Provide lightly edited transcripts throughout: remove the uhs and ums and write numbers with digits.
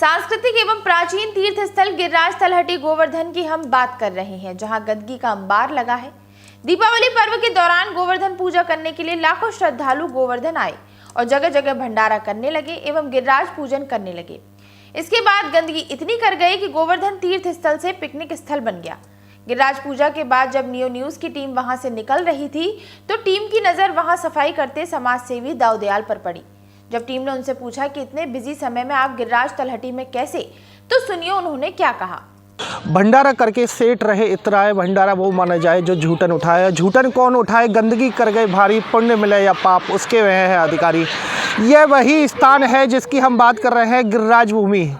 सांस्कृतिक एवं प्राचीन तीर्थ स्थल गिरिराज तलहटी गोवर्धन की हम बात कर रहे हैं, जहां गंदगी का अंबार लगा है। दीपावली पर्व के दौरान गोवर्धन पूजा करने के लिए लाखों श्रद्धालु गोवर्धन आए और जगह जगह भंडारा करने लगे एवं गिरिराज पूजन करने लगे। इसके बाद गंदगी इतनी कर गई कि गोवर्धन तीर्थ स्थल से पिकनिक स्थल बन गया। गिरिराज पूजा के बाद जब नियो न्यूज की टीम वहां से निकल रही थी तो टीम की नजर वहां सफाई करते समाज सेवी दाऊ दयाल पर पड़ी। जब टीम ने उनसे पूछा कि इतने बिजी समय में आप गिरिराज तलहटी में कैसे, तो सुनिए उन्होंने क्या कहा। भंडारा करके सेठ रहे इतराए, भंडारा वो माना जाए जो झूठन उठाए। झूठन कौन उठाए? गंदगी कर गए भारी, पुण्य मिले या पाप उसके वह है अधिकारी। यह वही स्थान है जिसकी हम बात कर रहे हैं, गिरिराज भूमि,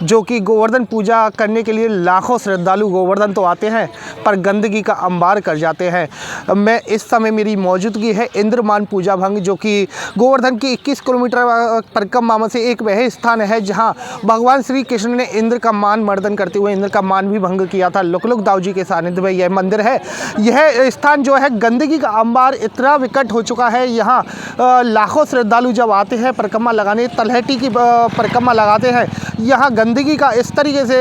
जो कि गोवर्धन पूजा करने के लिए लाखों श्रद्धालु गोवर्धन तो आते हैं पर गंदगी का अंबार कर जाते हैं। मैं इस समय मेरी मौजूदगी है इंद्रमान पूजा भंग, जो कि गोवर्धन की 21 किलोमीटर परिक्रमा में से एक वह स्थान है जहां भगवान श्री कृष्ण ने इंद्र का मान मर्दन करते हुए इंद्र का मान भी भंग किया था। लुकलुक दाऊ जी के सानिध्य में यह मंदिर है। यह स्थान जो है गंदगी का अंबार इतना विकट हो चुका है। यहाँ लाखों श्रद्धालु जब आते हैं परिक्रमा लगाने, तलहटी की परिक्रमा लगाते हैं, यहाँ गंदगी का इस तरीके से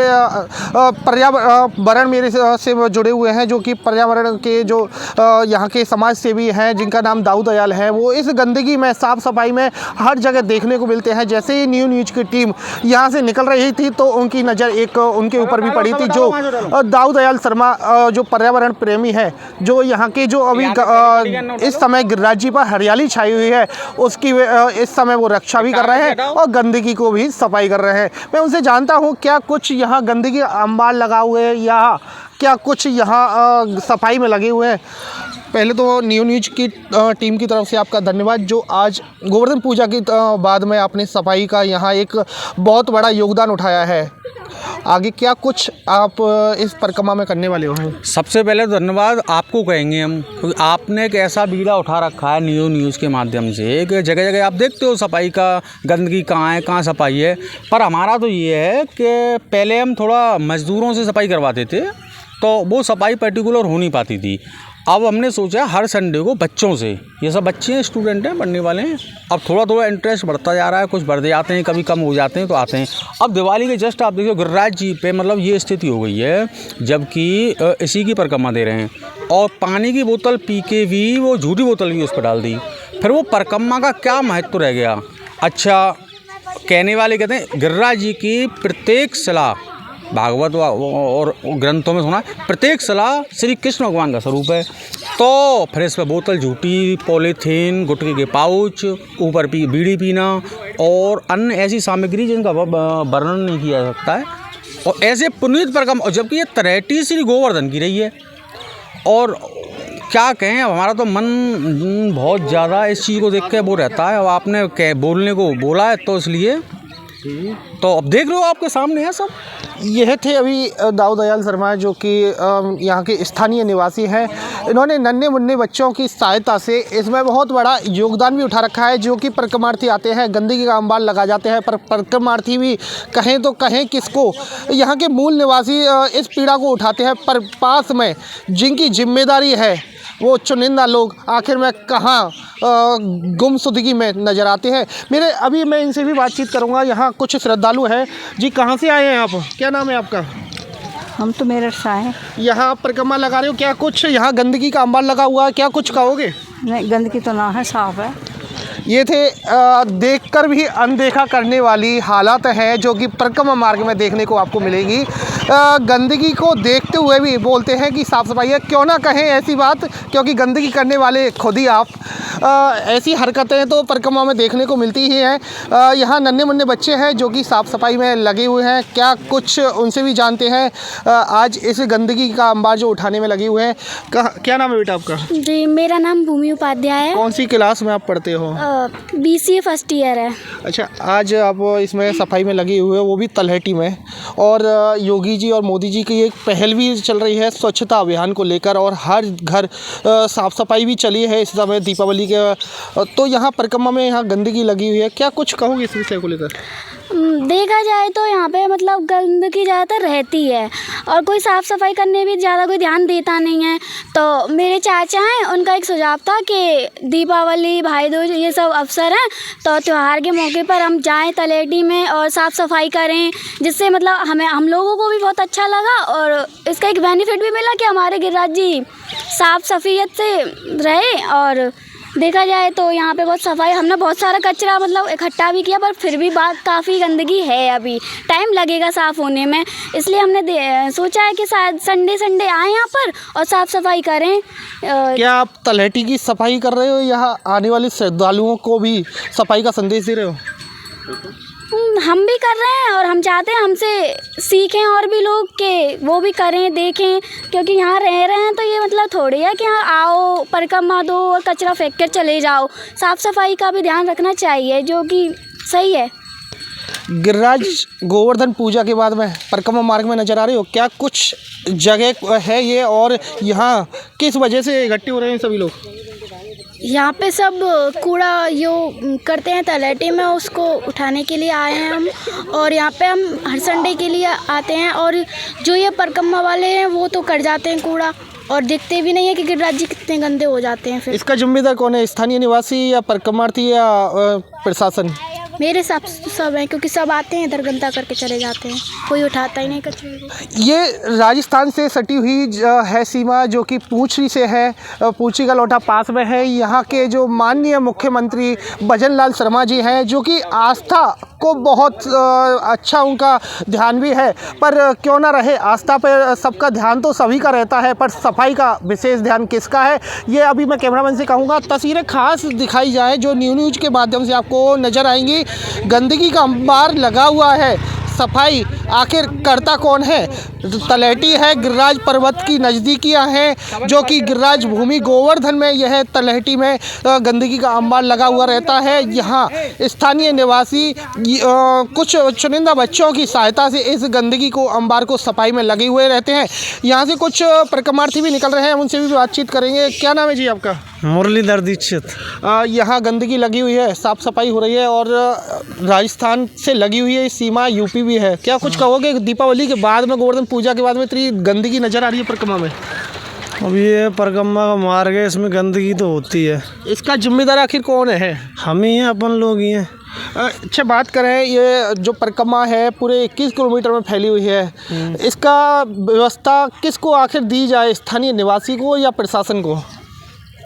पर्यावरण मेरे से जुड़े हुए हैं, जो कि पर्यावरण के जो यहाँ के समाज सेवी हैं जिनका नाम दाऊ दयाल है, वो इस गंदगी में साफ़ सफाई में हर जगह देखने को मिलते हैं। जैसे ही नियो न्यूज की टीम यहाँ से निकल रही थी तो उनकी नज़र एक उनके ऊपर भी पड़ी थी, जो दाऊ दयाल शर्मा जो पर्यावरण प्रेमी है, जो यहाँ के जो अभी इस समय गिरिराज जी पर हरियाली छाई हुई है उसकी इस समय वो रक्षा भी कर रहे हैं और गंदगी को भी सफाई कर रहे हैं। मैं उनसे जानता हूँ क्या कुछ यहाँ गंदगी अंबार लगा हुए हैं या क्या कुछ यहाँ सफाई में लगे हुए हैं। पहले तो नियो न्यूज की टीम की तरफ से आपका धन्यवाद, जो आज गोवर्धन पूजा के बाद में आपने सफाई का यहाँ एक बहुत बड़ा योगदान उठाया है। आगे क्या कुछ आप इस परिक्रमा में करने वाले हो? सबसे पहले धन्यवाद आपको कहेंगे हम, क्योंकि आपने एक ऐसा बीड़ा उठा रखा है नियो न्यूज़ के माध्यम से कि जगह जगह आप देखते हो सफाई का, गंदगी कहाँ है, कहाँ सफाई है। पर हमारा तो ये है कि पहले हम थोड़ा मज़दूरों से सफाई करवाते थे तो वो सफाई पर्टिकुलर हो नहीं पाती थी। अब हमने सोचा हर संडे को बच्चों से, ये सब बच्चे हैं, स्टूडेंट हैं, पढ़ने वाले हैं, अब थोड़ा थोड़ा इंटरेस्ट बढ़ता जा रहा है। कुछ बढ़ते जाते हैं, कभी कम हो जाते हैं तो आते हैं। अब दिवाली के जस्ट आप देखिए गिरिराज जी पे मतलब ये स्थिति हो गई है, जबकि इसी की परिक्रमा दे रहे हैं और पानी की बोतल पी के भी वो झूठी बोतल भी उस पर डाल दी। फिर वो परिक्रमा का क्या महत्व रह गया? अच्छा, कहने वाले कहते हैं गिरिराज जी की प्रत्येक शिला, भागवत और ग्रंथों में सुना है, प्रत्येक सलाह श्री कृष्ण भगवान का स्वरूप है। तो फिर इस पर बोतल झूठी, पॉलीथीन, गुटखे के पाउच, ऊपर बीड़ी पीना और अन्य ऐसी सामग्री जिनका वर्णन नहीं किया जा सकता है, और ऐसे पुनीत परिक्रमा, जबकि ये तलहटी श्री गोवर्धन की रही है। और क्या कहें, अब हमारा तो मन बहुत ज़्यादा इस चीज़ को देख के वो रहता है। अब आपने बोलने को बोला है तो इसलिए तो अब देख लो आपके सामने है सब। यह थे अभी दाऊ दयाल शर्मा, जो कि यहाँ के स्थानीय निवासी हैं। इन्होंने नन्हे मुन्ने बच्चों की सहायता से इसमें बहुत बड़ा योगदान भी उठा रखा है। जो कि परिक्रमार्थी आते हैं, गंदगी का अंबार लगा जाते हैं, पर परिक्रमार्थी भी कहें तो कहें किसको, यहाँ के मूल निवासी इस पीड़ा को उठाते हैं, पर पास में जिनकी जिम्मेदारी है वो चुनिंदा लोग आखिर में कहाँ गुमशुदगी में नज़र आते हैं। अभी मैं इनसे भी बातचीत करूँगा। यहाँ कुछ श्रद्धालु हैं जी। कहाँ से आए हैं आप? क्या नाम है आपका? हम तो मेरठ से आए हैं। यहाँ परिक्रमा लगा रहे हो, क्या कुछ यहाँ गंदगी का अंबार लगा हुआ है, क्या कुछ कहोगे? नहीं, गंदगी तो ना है, साफ है। ये थे देखकर भी अनदेखा करने वाली हालात है जो कि परिक्रमा मार्ग में देखने को आपको मिलेगी। गंदगी को देखते हुए भी बोलते हैं कि साफ़ सफाई है। क्यों ना कहें ऐसी बात, क्योंकि गंदगी करने वाले खुद ही आप। ऐसी हरकतें तो परिक्रमा में देखने को मिलती ही हैं। यहाँ नन्हे मुन्ने बच्चे हैं जो कि साफ़ सफाई में लगे हुए हैं। क्या कुछ उनसे भी जानते हैं आज इस गंदगी का अंबार जो उठाने में लगे हुए हैं। क्या नाम है बेटा आपका? जी, मेरा नाम भूमि उपाध्याय है। कौन सी क्लास में आप पढ़ते हो? BCA फर्स्ट ईयर है। अच्छा, आज आप इसमें सफाई में लगे हुए हो, वो भी तलहटी में, और योगी जी और मोदी जी की एक पहल भी चल रही है स्वच्छता अभियान को लेकर, और हर घर साफ़ सफाई भी चली है इस समय दीपावली के। तो यहाँ परिक्रमा में यहाँ गंदगी लगी हुई है, क्या कुछ कहोगे इस विषय को लेकर? देखा जाए तो यहाँ पे मतलब गंदगी ज़्यादातर रहती है और कोई साफ़ सफाई करने भी ज़्यादा कोई ध्यान देता नहीं है। तो मेरे चाचा हैं, उनका एक सुझाव था कि दीपावली, भाई दूज ये सब अवसर हैं तो त्यौहार के मौके पर हम जाएं तलेटी में और साफ़ सफाई करें, जिससे मतलब हम लोगों को भी बहुत अच्छा लगा और इसका एक बेनिफिट भी मिला कि हमारे गिरिराज जी साफ़ सफाइयत से रहे। और देखा जाए तो यहाँ पे बहुत सफाई, हमने बहुत सारा कचरा मतलब इकट्ठा भी किया पर फिर भी बात काफ़ी गंदगी है, अभी टाइम लगेगा साफ़ होने में। इसलिए हमने सोचा है कि शायद संडे आए यहाँ पर और साफ़ सफाई करें। क्या आप तलहटी की सफाई कर रहे हो, यहाँ आने वाले श्रद्धालुओं को भी सफाई का संदेश दे रहे हो? हम भी कर रहे हैं और हम चाहते हैं हमसे सीखें और भी लोग के वो भी करें, देखें, क्योंकि यहाँ रह रहे हैं तो ये मतलब थोड़ी है कि यहाँ आओ परिक्रमा दो और कचरा फेंक कर चले जाओ। साफ़ सफाई का भी ध्यान रखना चाहिए, जो कि सही है। गिरिराज गोवर्धन पूजा के बाद में परिक्रमा मार्ग में नजर आ रहे हो, क्या कुछ जगह है ये और यहाँ किस वजह से इकट्ठे हो रहे हैं सभी लोग? यहाँ पे सब कूड़ा यो करते हैं तलेटी में, उसको उठाने के लिए आए हैं हम। और यहाँ पे हम हर संडे के लिए आते हैं और जो ये परिक्रमा वाले हैं वो तो कर जाते हैं कूड़ा और देखते भी नहीं है कि गिरिराज जी कितने गंदे हो जाते हैं। फिर इसका जिम्मेदार कौन है, स्थानीय निवासी या परिक्रमार्थी या प्रशासन? मेरे हिसाब से सब हैं, क्योंकि सब आते हैं इधर गंदा करके चले जाते हैं, कोई उठाता ही नहीं कचरे को। ये राजस्थान से सटी हुई है सीमा, जो कि पूंछी से है, पूंछी का लोटा पास में है। यहाँ के जो माननीय मुख्यमंत्री भजन लाल शर्मा जी हैं, जो कि आस्था को बहुत अच्छा उनका ध्यान भी है, पर क्यों ना रहे, आस्था पर सबका ध्यान तो सभी का रहता है, पर सफाई का विशेष ध्यान किसका है, ये अभी मैं कैमरामैन से कहूँगा तस्वीरें खास दिखाई जाए जो न्यूज़ के माध्यम से आपको नज़र आएंगी। गंदगी का अंबार लगा हुआ है, सफाई आखिर करता कौन है? तलहटी है, गिरिराज पर्वत की नज़दीकियाँ हैं, जो कि गिरिराज भूमि गोवर्धन में यह तलहटी में गंदगी का अंबार लगा हुआ रहता है। यहाँ स्थानीय निवासी कुछ चुनिंदा बच्चों की सहायता से इस गंदगी को अंबार को सफाई में लगे हुए रहते हैं। यहाँ से कुछ परिक्रमार्थी भी निकल रहे हैं, उनसे भी बातचीत करेंगे। क्या नाम है जी आपका? मुरलीधर दीक्षित। यहाँ गंदगी लगी हुई है, साफ़ सफाई हो रही है और राजस्थान से लगी हुई है, सीमा यूपी भी है, क्या कुछ कहोगे? दीपावली के बाद में, गोवर्धन पूजा के बाद में इतनी गंदगी नज़र आ रही है परिक्रमा में। अब ये परिक्रमा का मार्ग है, इसमें गंदगी तो होती है। इसका जिम्मेदार आखिर कौन है? हम ही हैं, अपन लोग ही हैं। अच्छा, बात करें, ये जो परिक्रमा है पूरे 21 किलोमीटर में फैली हुई है, इसका व्यवस्था किसको आखिर दी जाए, स्थानीय निवासी को या प्रशासन को?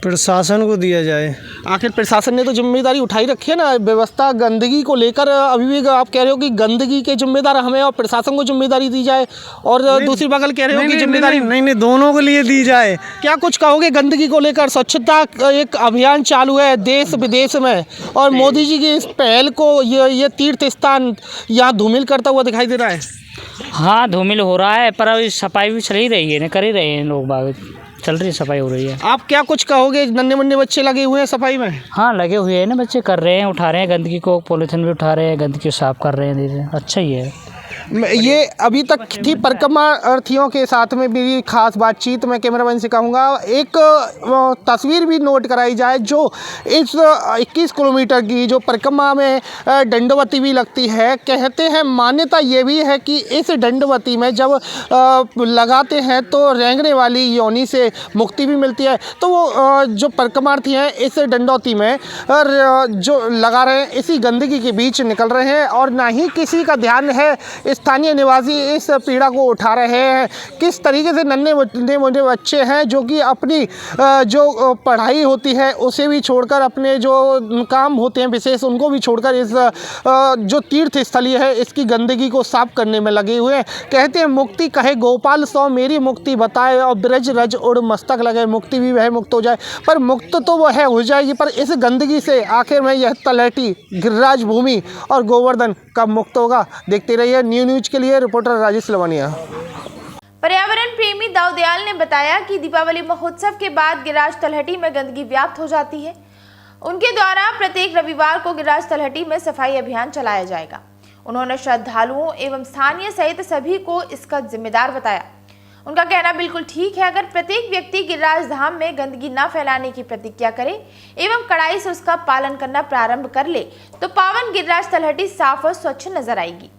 प्रशासन को दिया जाए। आखिर प्रशासन ने तो जिम्मेदारी उठाई रखी है ना, व्यवस्था गंदगी को लेकर। अभी भी आप कह रहे हो कि गंदगी के जिम्मेदार हमें और प्रशासन को जिम्मेदारी दी जाए, और दूसरी बगल कह रहे हो कि जिम्मेदारी नहीं, दोनों के लिए दी जाए। क्या कुछ कहोगे गंदगी को लेकर? स्वच्छता एक अभियान चालू है देश विदेश में, और मोदी जी की इस पहल को ये तीर्थ स्थान यहाँ धूमिल करता हुआ दिखाई दे रहा है। हाँ, धूमिल हो रहा है, पर अभी सफाई भी चल ही रही है, कर ही रहे हैं लोग बाग, चल रही सफाई हो रही है। आप क्या कुछ कहोगे? नन्हे मुन्ने बच्चे लगे हुए हैं सफाई में। हाँ, लगे हुए हैं ना बच्चे, कर रहे हैं, उठा रहे हैं गंदगी को, पॉलीथीन भी उठा रहे हैं, गंदगी साफ कर रहे हैं धीरे। अच्छा ही है। ये अभी तक थी परिक्रमार्थियों के साथ में मेरी खास बातचीत। मैं कैमरामैन से कहूँगा एक तस्वीर भी नोट कराई जाए, जो इस 21 किलोमीटर की जो परिक्रमा में दंडवती भी लगती है। कहते हैं, मान्यता ये भी है कि इस दंडवती में जब लगाते हैं तो रेंगने वाली योनि से मुक्ति भी मिलती है। तो वो जो परिक्रमार्थी हैं इस दंडवती में जो लगा रहे हैं, इसी गंदगी के बीच निकल रहे हैं, और ना ही किसी का ध्यान है। स्थानीय निवासी इस पीड़ा को उठा रहे हैं। किस तरीके से नन्हे मुन्ने बच्चे हैं जो कि अपनी जो पढ़ाई होती है उसे भी छोड़कर, अपने जो काम होते हैं विशेष उनको भी छोड़कर, इस जो तीर्थ स्थली है इसकी गंदगी को साफ करने में लगे हुए हैं। कहते हैं, मुक्ति कहे गोपाल सौ, मेरी मुक्ति बताए, और ब्रज रज उड़ मस्तक लगे। मुक्ति भी वह मुक्त हो जाए, पर मुक्त तो वह हो जाएगी, पर इस गंदगी से आखिर में यह तलहटी, गिरिराज भूमि और गोवर्धन कब मुक्त होगा? देखते रहिए न्यूज़ के लिए रिपोर्टर राजेश लवानिया। पर्यावरण प्रेमी दाऊदयाल ने बताया कि दीपावली महोत्सव के बाद गिरिराज तलहटी में गंदगी व्याप्त हो जाती है। उनके द्वारा प्रत्येक रविवार को गिरिराज तलहटी में सफाई अभियान चलाया जाएगा। उन्होंने श्रद्धालुओं एवं स्थानीय सहित सभी को इसका जिम्मेदार बताया। उनका कहना बिल्कुल ठीक है। अगर प्रत्येक व्यक्ति गिरिराज धाम में गंदगी न फैलाने की प्रतिज्ञा करे एवं कड़ाई से उसका पालन करना प्रारंभ कर ले तो पावन गिरिराज तलहटी साफ और स्वच्छ नजर आएगी।